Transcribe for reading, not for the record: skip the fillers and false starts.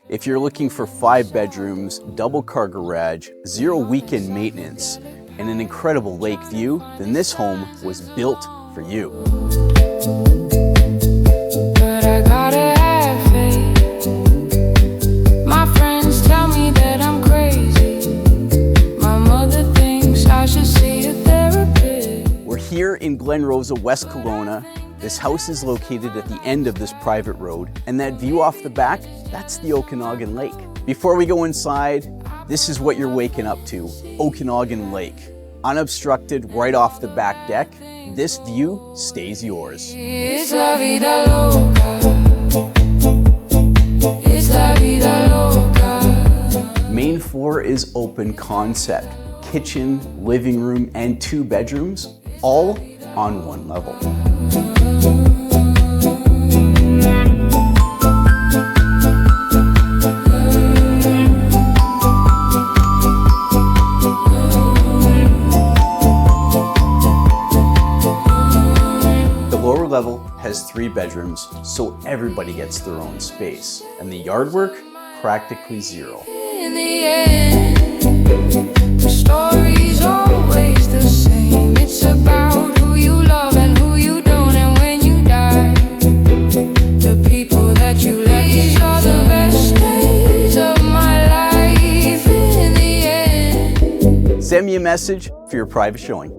If you're looking for 5 bedrooms, double car garage, 0 weekend maintenance, and an incredible lake view, then this home was built for you. But I gotta have faith. My friends tell me that I'm crazy. My mother thinks I should see a therapist. We're here in Glenrosa, West Kelowna. This house is located at the end of this private road, and that view off the back, that's the Okanagan Lake. Before we go inside, this is what you're waking up to, Okanagan Lake. Unobstructed right off the back deck, this view stays yours. It's la vida loca. It's la vida loca. Main floor is open concept. Kitchen, living room, and 2 bedrooms, all on one level. The lower level has 3 bedrooms, so everybody gets their own space. And the yard work, practically zero. In the end, the story's always the same. It's about who you love and who you don't, and when you die, the people that you left. These are the best days of my life. In the end, Send me a message for your private showing.